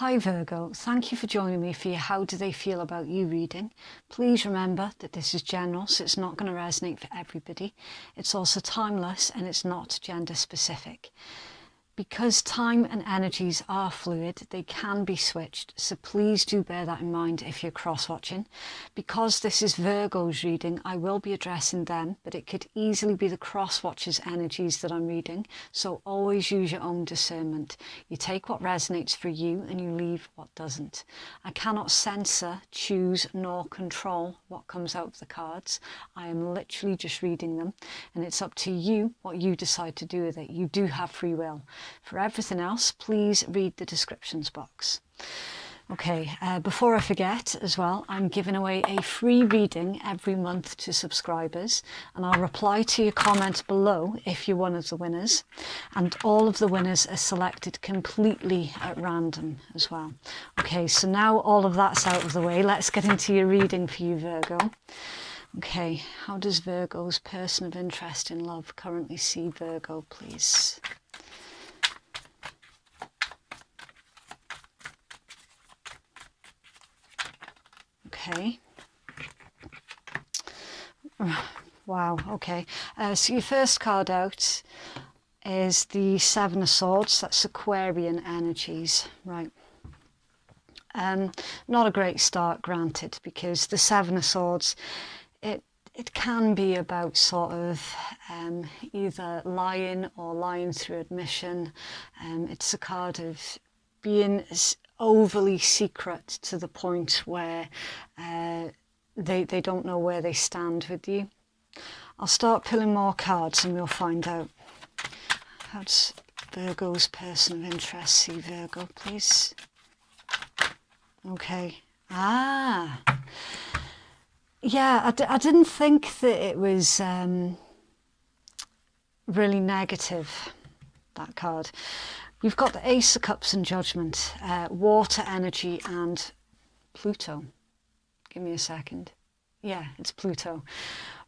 Hi Virgo, thank you for joining me for your How Do They Feel About You reading. Please remember that this is general, so it's not going to resonate for everybody. It's also timeless and it's not gender specific. Because time and energies are fluid, they can be switched, so please do bear that in mind if you're cross-watching. Because this is Virgo's reading, I will be addressing them, but it could easily be the cross-watchers' energies that I'm reading, so always use your own discernment. You take what resonates for you and you leave what doesn't. I cannot censor, choose, nor control what comes out of the cards. I am literally just reading them, and it's up to you what you decide to do with it. You do have free will. For everything else, please read the descriptions box. Okay, before I forget as well, I'm giving away a free reading every month to subscribers, and I'll reply to your comment below if you're one of the winners, and all of the winners are selected completely at random as well. Okay, so now all of that's out of the way, let's get into your reading for you, Virgo. Okay, how does Virgo's person of interest in love currently see Virgo, please? Okay. Wow, okay. So your first card out is the Seven of Swords. That's Aquarian energies, right? Not a great start, granted, because the Seven of Swords, it can be about sort of either lying or lying through admission. It's a card of being overly secret to the point where they don't know where they stand with you. I'll start pulling more cards and we'll find out. How does Virgo's person of interest see Virgo, please? Okay. Yeah, I didn't think that it was really negative, that card. You've got the Ace of Cups and Judgment, water energy and Pluto. Give me a second. Yeah, it's Pluto.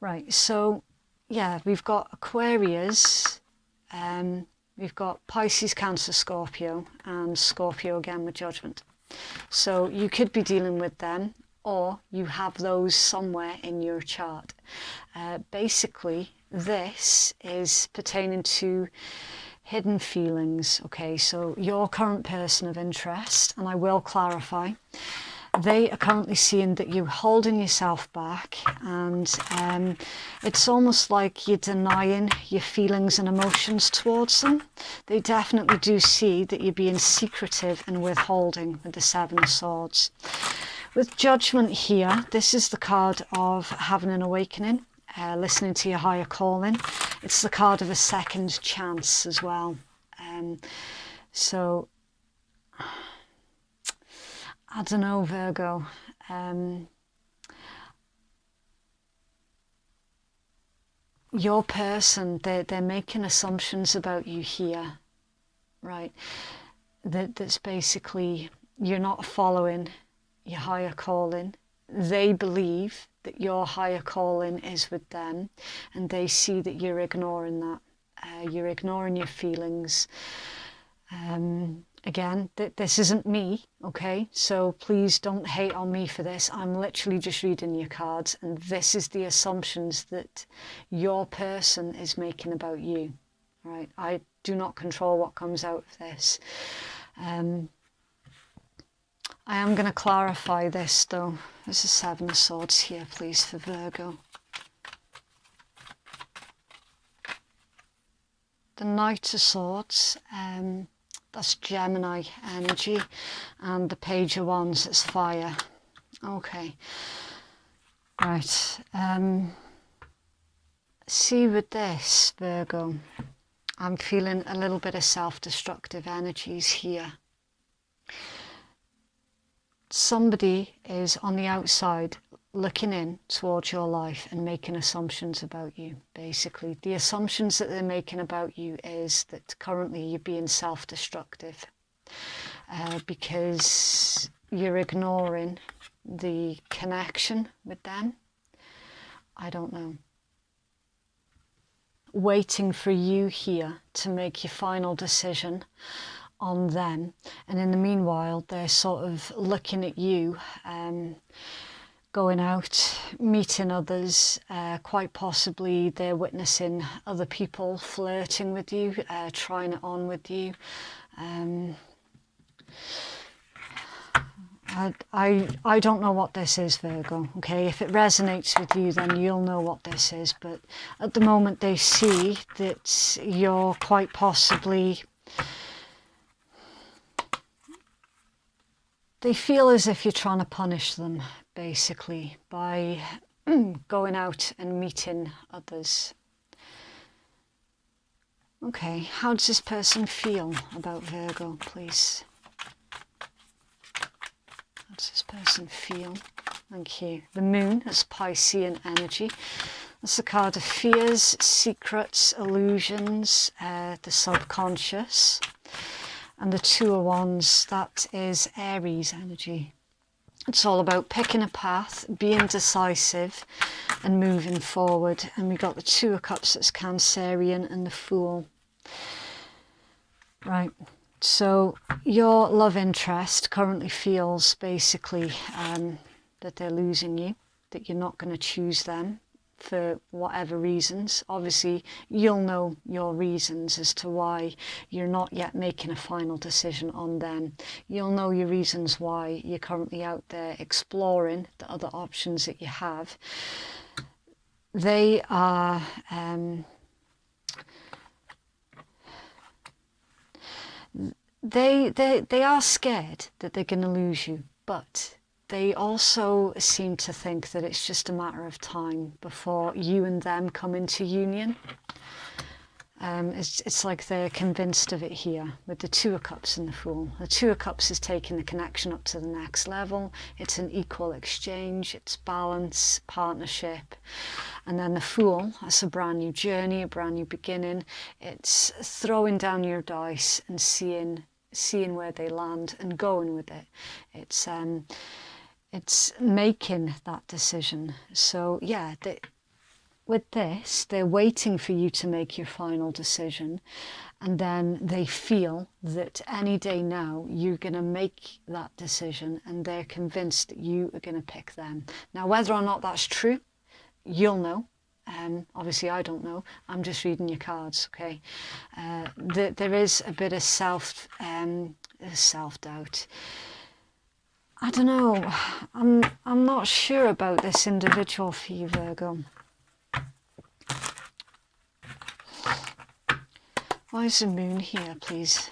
Right, so yeah, we've got Aquarius, we've got Pisces, Cancer, Scorpio, and Scorpio again with Judgment. So you could be dealing with them, or you have those somewhere in your chart. Basically, this is pertaining to hidden feelings. Okay, so your current person of interest, and I will clarify, they are currently seeing that you're holding yourself back, and it's almost like you're denying your feelings and emotions towards them. They definitely do see that you're being secretive and withholding with the Seven of Swords. With Judgment here, this is the card of having an awakening, listening to your higher calling. It's the card of a second chance as well. So I don't know, Virgo. Your person, they're making assumptions about you here, right? That's basically, you're not following your higher calling. They believe that your higher calling is with them, and they see that you're ignoring that. You're ignoring your feelings. Again, this isn't me, okay? So please don't hate on me for this. I'm literally just reading your cards, and this is the assumptions that your person is making about you, right? I do not control what comes out of this. I am going to clarify this though. There's a Seven of Swords here, please, for Virgo. The Knight of Swords, that's Gemini energy, and the Page of Wands, it's fire. Okay, right. See, with this, Virgo, I'm feeling a little bit of self-destructive energies here. Somebody is on the outside looking in towards your life and making assumptions about you. Basically, the assumptions that they're making about you is that currently you're being self-destructive because you're ignoring the connection with them. I don't know. Waiting for you here to make your final decision on them, and in the meanwhile they're sort of looking at you, going out, meeting others, quite possibly they're witnessing other people flirting with you, trying it on with you. I don't know what this is, Virgo, okay? If it resonates with you, then you'll know what this is, but at the moment they see that you're quite possibly... They feel as if you're trying to punish them, basically, by going out and meeting others. Okay, how does this person feel about Virgo, please? How does this person feel? Thank you. The moon, that's Piscean energy. That's a card of fears, secrets, illusions, the subconscious. And the Two of Wands, that is Aries energy. It's all about picking a path, being decisive and moving forward. And we got the Two of Cups, that's Cancerian, and the Fool. Right, so your love interest currently feels basically that they're losing you, that you're not going to choose them for whatever reasons. Obviously, you'll know your reasons as to why you're not yet making a final decision on them. You'll know your reasons why you're currently out there exploring the other options that you have. They are... They are scared that they're going to lose you, but they also seem to think that it's just a matter of time before you and them come into union. It's like they're convinced of it here with the Two of Cups and the Fool. The Two of Cups is taking the connection up to the next level. It's an equal exchange, it's balance, partnership. And then the Fool, that's a brand new journey, a brand new beginning. It's throwing down your dice and seeing where they land and going with it. It's making that decision. So yeah, with this, they're waiting for you to make your final decision, and then they feel that any day now you're going to make that decision, and they're convinced that you are going to pick them. Now, whether or not that's true, you'll know. Obviously, I don't know. I'm just reading your cards, okay? There is a bit of self-doubt. I don't know. I'm not sure about this individual for you, Virgo. Why is the moon here, please?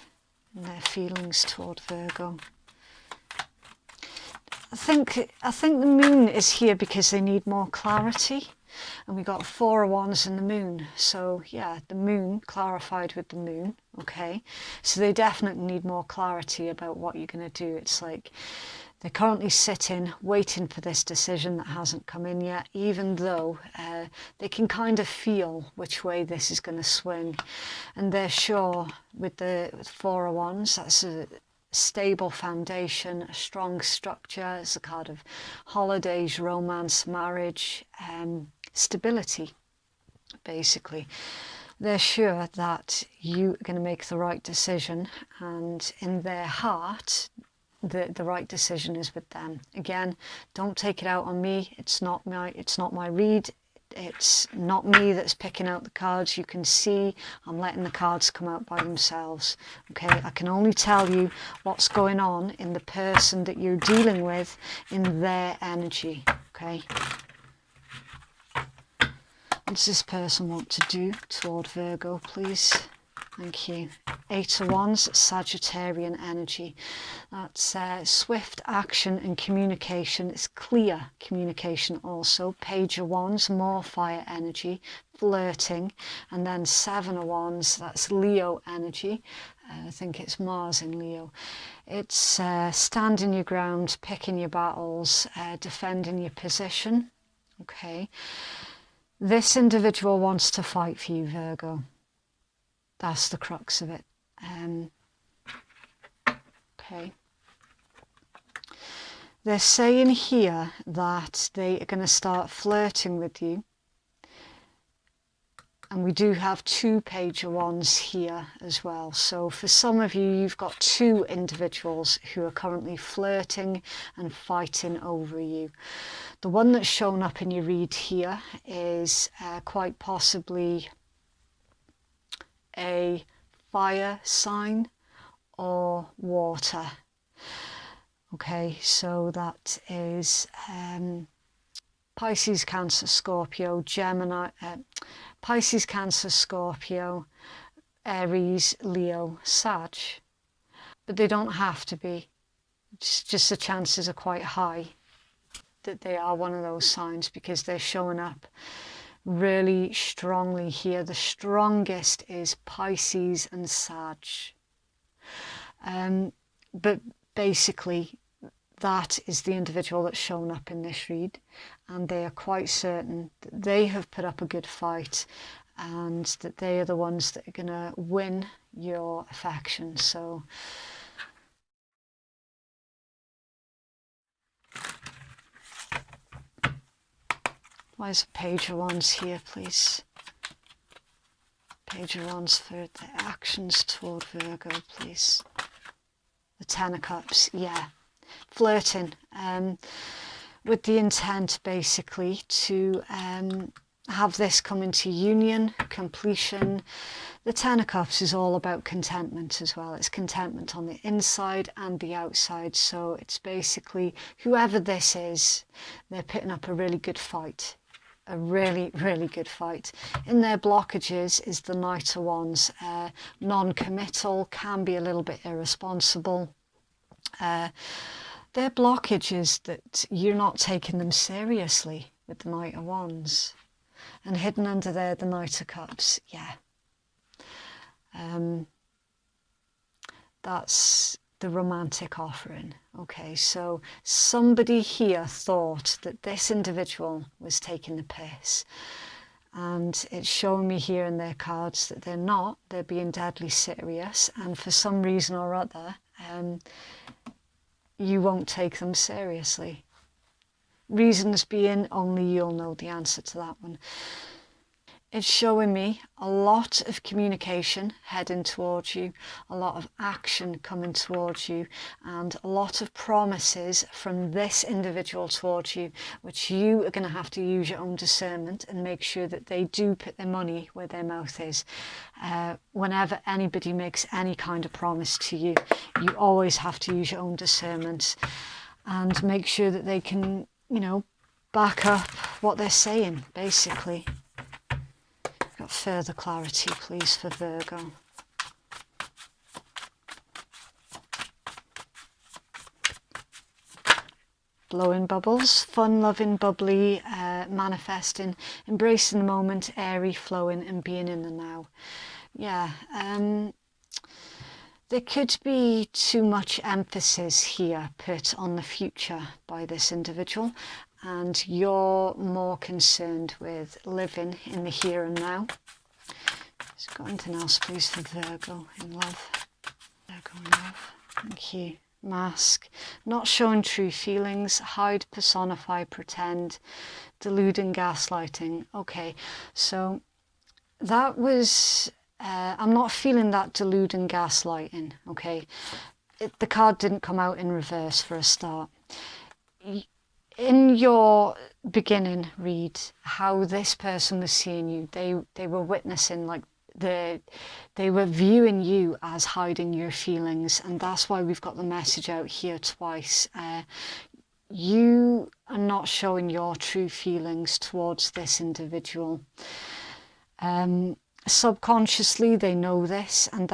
And their feelings toward Virgo. I think the moon is here because they need more clarity. And we got Four of Wands and the moon. So yeah, the moon clarified with the moon. Okay. So they definitely need more clarity about what you're going to do. It's like they're currently sitting, waiting for this decision that hasn't come in yet, even though they can kind of feel which way this is going to swing. And they're sure with the Four of Wands, that's a stable foundation, a strong structure. It's a card of holidays, romance, marriage, stability, basically. They're sure that you are going to make the right decision, and in their heart, the right decision is with them. Again, don't take it out on me. It's not my read. It's not me that's picking out the cards. You can see I'm letting the cards come out by themselves. Okay, I can only tell you what's going on in the person that you're dealing with, in their energy. Okay. What does this person want to do toward Virgo, please? Thank you. Eight of Wands, Sagittarian energy. That's swift action and communication. It's clear communication also. Page of Wands, more fire energy, flirting. And then Seven of Wands, that's Leo energy. I think it's Mars in Leo. It's standing your ground, picking your battles, defending your position. Okay. This individual wants to fight for you, Virgo. That's the crux of it. Okay. They're saying here that they are going to start flirting with you And we do have 2 Page of Wands here as well. So for some of you, you've got 2 individuals who are currently flirting and fighting over you. The one that's shown up in your read here is quite possibly a fire sign or water. Okay, so that is Pisces, Cancer, Scorpio, Gemini, Pisces, Cancer, Scorpio, Aries, Leo, Sag. But they don't have to be. It's just the chances are quite high that they are one of those signs because they're showing up really strongly here. The strongest is Pisces and Sag. But basically, that is the individual that's shown up in this read, and they are quite certain that they have put up a good fight and that they are the ones that are going to win your affection. So why is a Page of Wands here, please? Page of Wands for the actions toward Virgo, please. The Ten of Cups, yeah. Flirting, with the intent basically to have this come into union, completion. The Ten of Cups is all about contentment as well. It's contentment on the inside and the outside. So it's basically whoever this is, they're putting up a really good fight. A really, really good fight. In their blockages is the Knight of Wands. Non-committal, can be a little bit irresponsible. Their blockage is that you're not taking them seriously with the Knight of Wands. And hidden under there, the Knight of Cups, yeah. That's the romantic offering. Okay, so somebody here thought that this individual was taking the piss. And it's showing me here in their cards that they're not. They're being deadly serious. And for some reason or other, you won't take them seriously. Reasons being, only you'll know the answer to that one. It's showing me a lot of communication heading towards you, a lot of action coming towards you, and a lot of promises from this individual towards you, which you are going to have to use your own discernment and make sure that they do put their money where their mouth is. Whenever anybody makes any kind of promise to you, you always have to use your own discernment and make sure that they can, you know, back up what they're saying, basically. Got further clarity, please, for Virgo. Blowing bubbles, fun, loving, bubbly, manifesting, embracing the moment, airy, flowing, and being in the now. Yeah, there could be too much emphasis here put on the future by this individual, and you're more concerned with living in the here and now. Has got anything else, please, for Virgo in love? Virgo in love. Thank you. Mask. Not showing true feelings. Hide, personify, pretend. Delude and gaslighting. Okay, so that was... I'm not feeling that delude and gaslighting, okay? The card didn't come out in reverse for a start. In your beginning read, how this person was seeing you, they were witnessing, like, they were viewing you as hiding your feelings, and that's why we've got the message out here twice. You are not showing your true feelings towards this individual. Subconsciously, they know this, and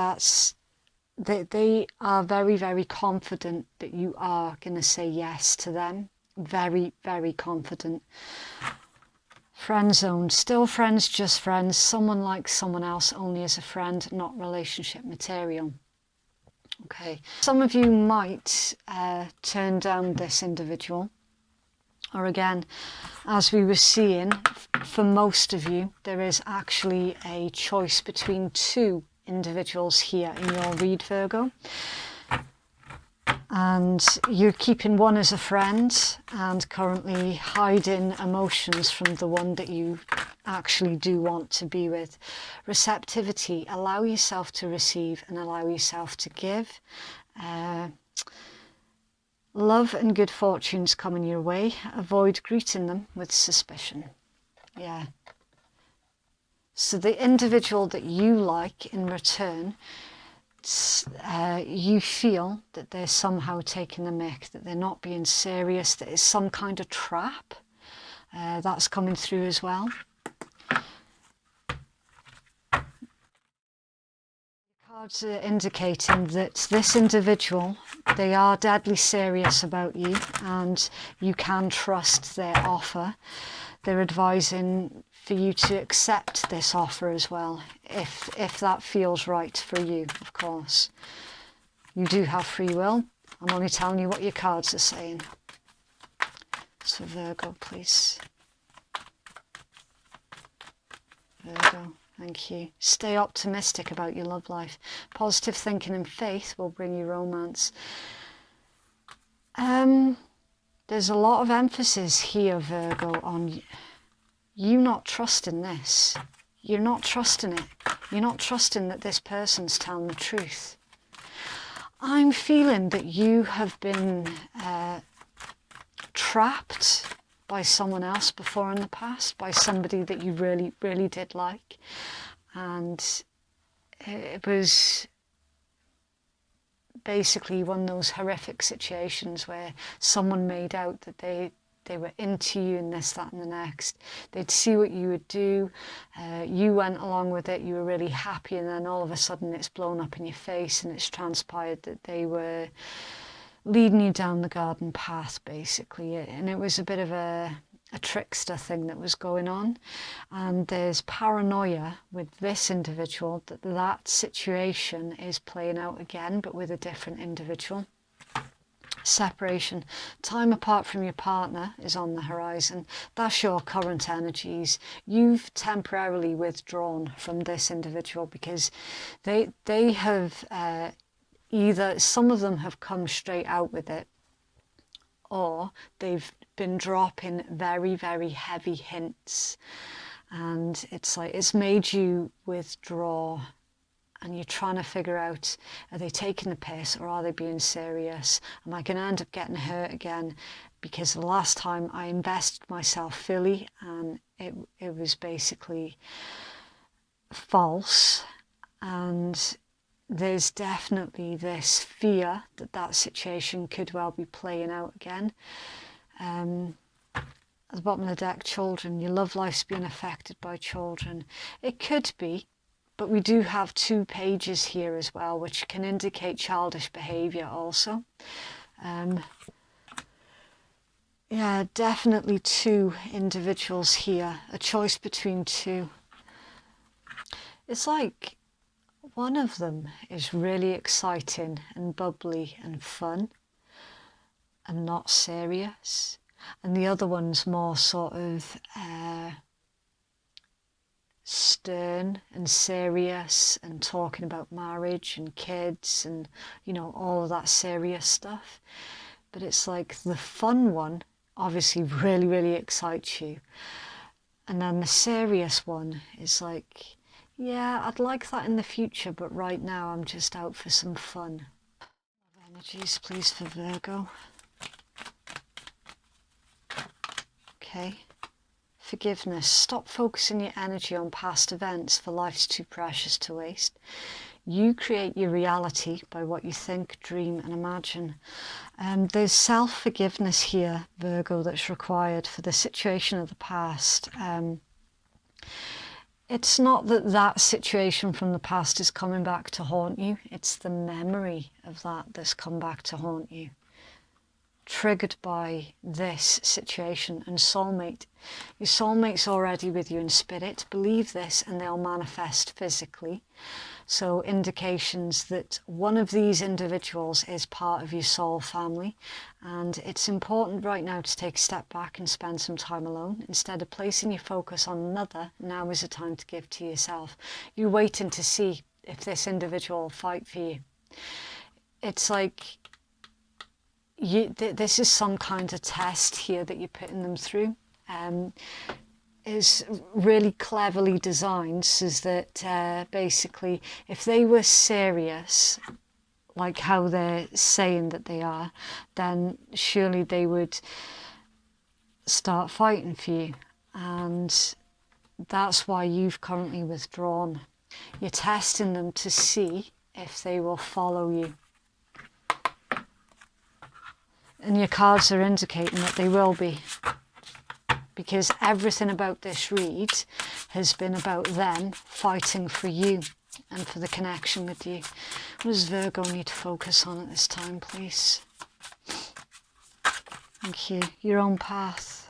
they are very, very confident that you are going to say yes to them. Very, very confident. Friend zone. Still friends, just friends. Someone likes someone else only as a friend, not relationship material. Okay. Some of you might turn down this individual. Or again, as we were seeing, for most of you, there is actually a choice between 2 individuals here in your read, Virgo. And you're keeping one as a friend and currently hiding emotions from the one that you actually do want to be with. Receptivity, allow yourself to receive and allow yourself to give. Love and good fortunes coming your way. Avoid greeting them with suspicion. Yeah. So the individual that you like in return, you feel that they're somehow taking the mick, that they're not being serious, that it's some kind of trap. That's coming through as well. Cards are indicating that this individual, they are deadly serious about you and you can trust their offer. They're advising for you to accept this offer as well, if that feels right for you, of course. You do have free will. I'm only telling you what your cards are saying. So Virgo, please. Virgo. Thank you. Stay optimistic about your love life. Positive thinking and faith will bring you romance. There's a lot of emphasis here, Virgo, on you not trusting this. You're not trusting it. You're not trusting that this person's telling the truth. I'm feeling that you have been trapped by someone else before in the past, by somebody that you really, really did like. And it was basically one of those horrific situations where someone made out that they were into you and this, that and the next. They'd see what you would do, you went along with it, you were really happy, and then all of a sudden it's blown up in your face and it's transpired that they were leading you down the garden path, basically. And it was a bit of a trickster thing that was going on. And there's paranoia with this individual that that situation is playing out again, but with a different individual. Separation, time apart from your partner is on the horizon. That's your current energies. You've temporarily withdrawn from this individual because they have either, some of them have come straight out with it, or they've been dropping very, very heavy hints, and it's like it's made you withdraw, and you're trying to figure out, are they taking the piss or are they being serious? Am I going to end up getting hurt again? Because the last time I invested myself fully and it was basically false. And there's definitely this fear that that situation could well be playing out again. At the bottom of the deck, children, your love life's being affected by children. It could be, but we do have 2 pages here as well, which can indicate childish behaviour also. Yeah, definitely 2 individuals here, a choice between 2. It's like one of them is really exciting and bubbly and fun and not serious, and the other one's more sort of stern and serious and talking about marriage and kids and, you know, all of that serious stuff. But it's like the fun one obviously really, really excites you, and then the serious one is like, yeah, I'd like that in the future, but right now I'm just out for some fun. Energies, please, for Virgo. Okay. Forgiveness. Stop focusing your energy on past events, for life's too precious to waste. You create your reality by what you think, dream and imagine. There's self-forgiveness here, Virgo, that's required for the situation of the past. It's not that that situation from the past is coming back to haunt you. It's the memory of that that's come back to haunt you. Triggered by this situation. And soulmate. Your soulmate's already with you in spirit. Believe this and they'll manifest physically. So indications that one of these individuals is part of your soul family, and it's important right now to take a step back and spend some time alone. Instead of placing your focus on another, now is the time to give to yourself. You're waiting to see if this individual will fight for you. It's like this is some kind of test here that you're putting them through. is really cleverly designed so that basically if they were serious, like how they're saying that they are, then surely they would start fighting for you. And that's why you've currently withdrawn. You're testing them to see if they will follow you. And your cards are indicating that they will be. Because everything about this read has been about them fighting for you and for the connection with you. What does Virgo need to focus on at this time, please? Thank you. Your own path.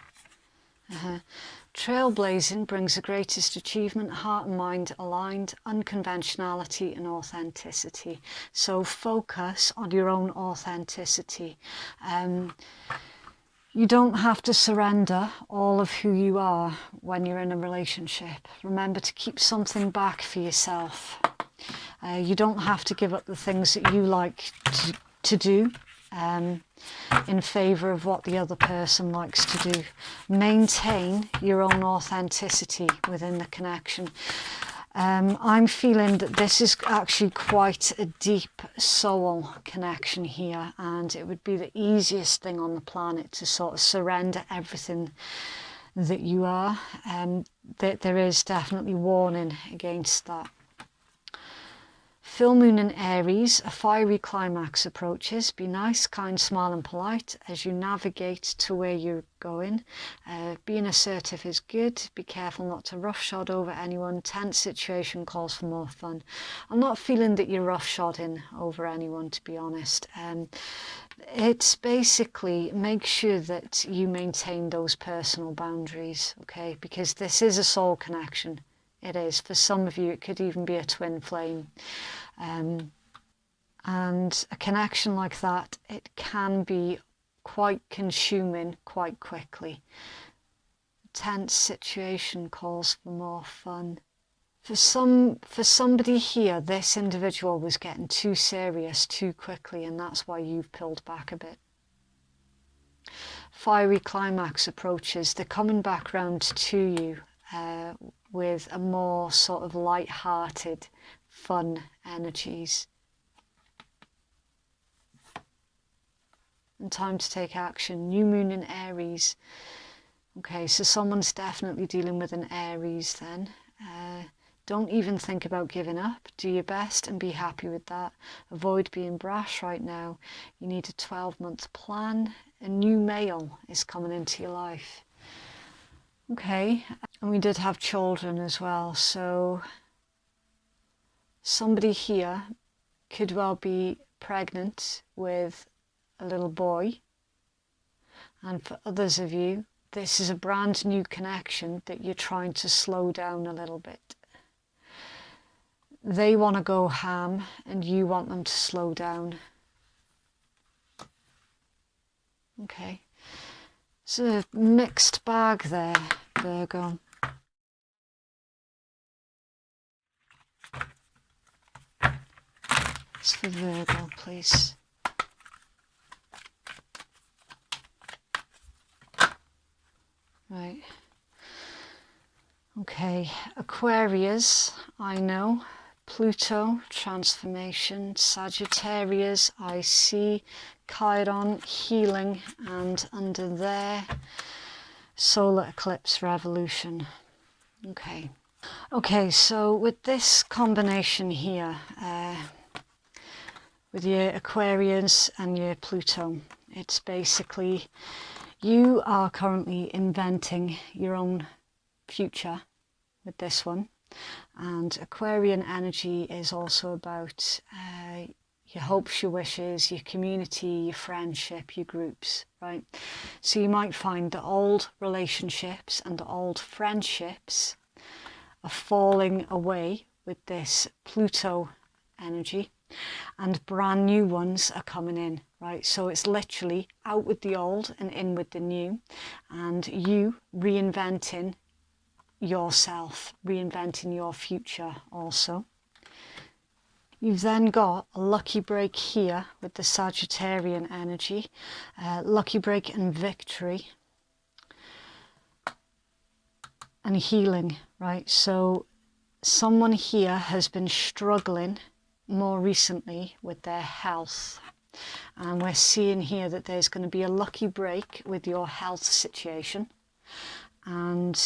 Trailblazing brings the greatest achievement, heart and mind aligned, unconventionality and authenticity. So focus on your own authenticity. You don't have to surrender all of who you are when you're in a relationship. Remember to keep something back for yourself. You don't have to give up the things that you like to do in favour of what the other person likes to do. Maintain your own authenticity within the connection. I'm feeling that this is actually quite a deep soul connection here, and it would be the easiest thing on the planet to sort of surrender everything that you are. There is definitely warning against that. Full moon in Aries, a fiery climax approaches. Be nice, kind, smile and polite as you navigate to where you're going. Being assertive is good. Be careful not to roughshod over anyone. Tense situation calls for more fun. I'm not feeling that you're roughshodding over anyone, to be honest. It's basically make sure that you maintain those personal boundaries, okay? Because this is a soul connection. It is. For some of you, it could even be a twin flame. And a connection like that, it can be quite consuming quite quickly. Tense situation calls for more fun. For somebody here, this individual was getting too serious too quickly, and that's why you've pulled back a bit. Fiery climax approaches. They're coming back round to you with a more sort of light-hearted, fun energies. And time to take action. New moon in Aries. Okay, so someone's definitely dealing with an Aries then. Don't even think about giving up. Do your best and be happy with that. Avoid being brash right now. You need a 12-month plan. A new male is coming into your life. Okay, and we did have children as well, so somebody here could well be pregnant with a little boy, and for others of you, this is a brand new connection that you're trying to slow down a little bit. They want to go ham and you want them to slow down. Okay, it's a mixed bag there, Virgo. It's for Virgo, please. Right. Okay, Aquarius, I know. Pluto, transformation. Sagittarius, I see. Chiron, healing. And under there, solar eclipse, revolution. Okay. Okay, so with this combination here, with your Aquarius and your Pluto, it's basically you are currently inventing your own future with this one, and Aquarian energy is also about your hopes, your wishes, your community, your friendship, your groups, right? So you might find that old relationships and the old friendships are falling away with this Pluto energy, and brand new ones are coming in, right? So it's literally out with the old and in with the new, and you reinventing yourself, reinventing your future also. You've then got a lucky break here with the Sagittarian energy, lucky break and victory. and healing, right? So someone here has been struggling more recently with their health. And we're seeing here that there's going to be a lucky break with your health situation. And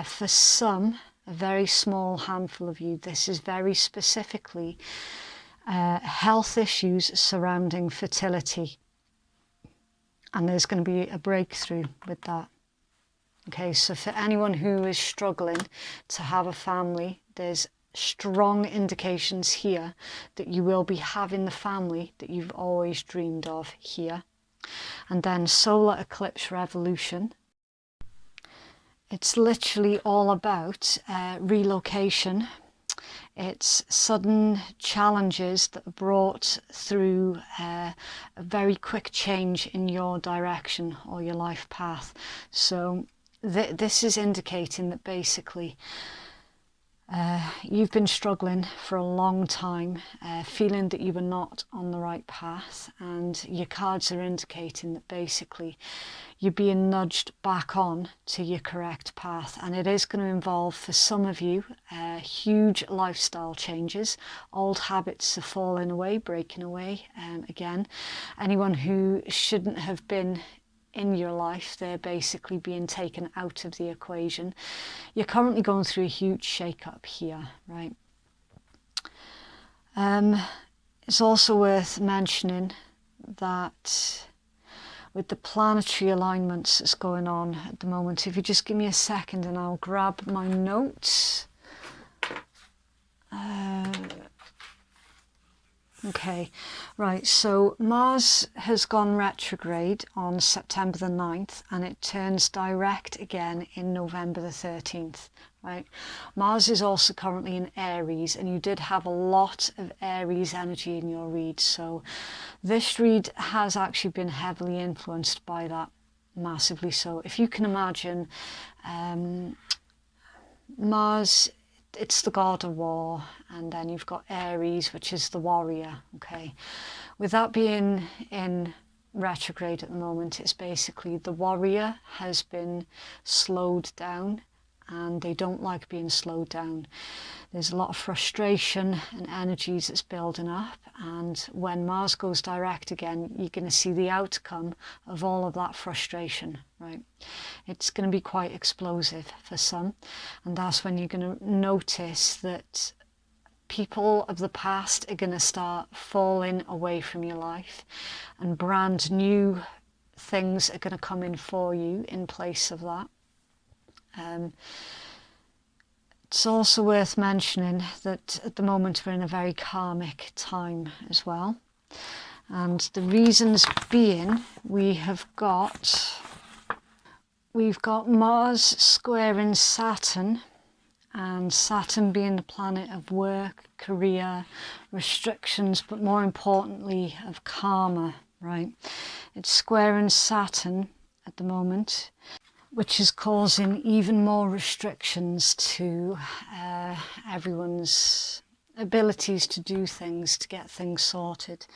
for some, a very small handful of you, this is very specifically health issues surrounding fertility. And there's going to be a breakthrough with that. Okay, so for anyone who is struggling to have a family, there's strong indications here that you will be having the family that you've always dreamed of here. And then solar eclipse revolution. It's literally all about relocation. It's sudden challenges that are brought through a very quick change in your direction or your life path. So this is indicating that basically you've been struggling for a long time, feeling that you were not on the right path, and your cards are indicating that basically you're being nudged back on to your correct path. And it is going to involve, for some of you, huge lifestyle changes. Old habits are falling away, breaking away. Again, anyone who shouldn't have been in your life, they're basically being taken out of the equation. You're currently going through a huge shake-up here, right? It's also worth mentioning that with the planetary alignments that's going on at the moment, if you just give me a second and I'll grab my notes. Okay, right, so Mars has gone retrograde on September the 9th and it turns direct again in November the 13th, right? Mars is also currently in Aries, and you did have a lot of Aries energy in your read, so this read has actually been heavily influenced by that, massively so. If you can imagine, Mars, it's the god of war, and then you've got Aries, which is the warrior, okay? With that being in retrograde at the moment, it's basically the warrior has been slowed down, and they don't like being slowed down. There's a lot of frustration and energies that's building up, and when Mars goes direct again, you're going to see the outcome of all of that frustration, right? It's going to be quite explosive for some, and that's when you're going to notice that people of the past are going to start falling away from your life, and brand new things are going to come in for you in place of that. It's also worth mentioning that at the moment we're in a very karmic time as well. And the reasons being, we've got Mars squaring Saturn, and Saturn being the planet of work, career, restrictions, but more importantly of karma, right? It's squaring Saturn at the moment, which is causing even more restrictions to everyone's abilities to do things, to get things sorted.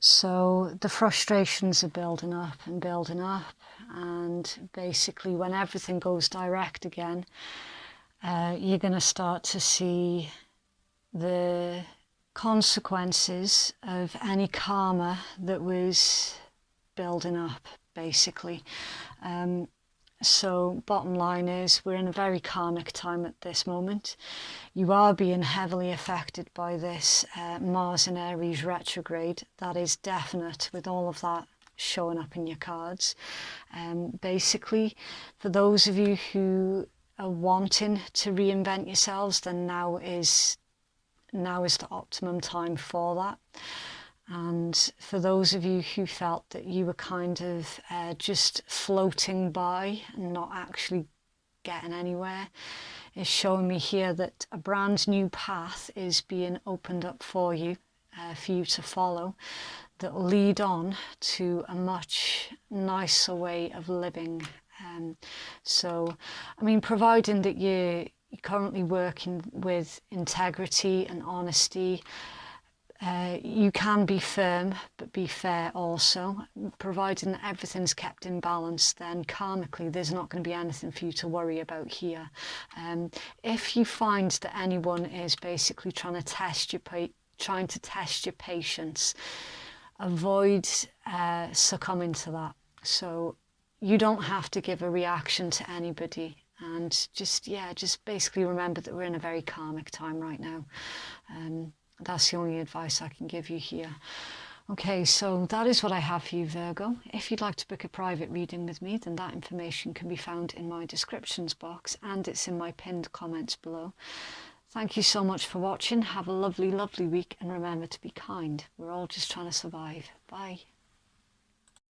So the frustrations are building up, and basically when everything goes direct again, you're going to start to see the consequences of any karma that was building up, basically. So bottom line is, we're in a very karmic time at this moment. You are being heavily affected by this Mars in Aries retrograde. That is definite, with all of that showing up in your cards. Basically, for those of you who are wanting to reinvent yourselves, then now is the optimum time for that. And for those of you who felt that you were kind of just floating by and not actually getting anywhere, it's showing me here that a brand new path is being opened up for you to follow, that will lead on to a much nicer way of living. So, I mean, providing that you're currently working with integrity and honesty, You can be firm, but be fair also. Providing that everything's kept in balance, then karmically there's not going to be anything for you to worry about here. If you find that anyone is basically trying to test your patience, avoid succumbing to that. So you don't have to give a reaction to anybody, and just basically remember that we're in a very karmic time right now. That's the only advice I can give you here. Okay, so that is what I have for you, Virgo. If you'd like to book a private reading with me, then that information can be found in my descriptions box, and it's in my pinned comments below. Thank you so much for watching. Have a lovely, lovely week, and remember to be kind. We're all just trying to survive. Bye.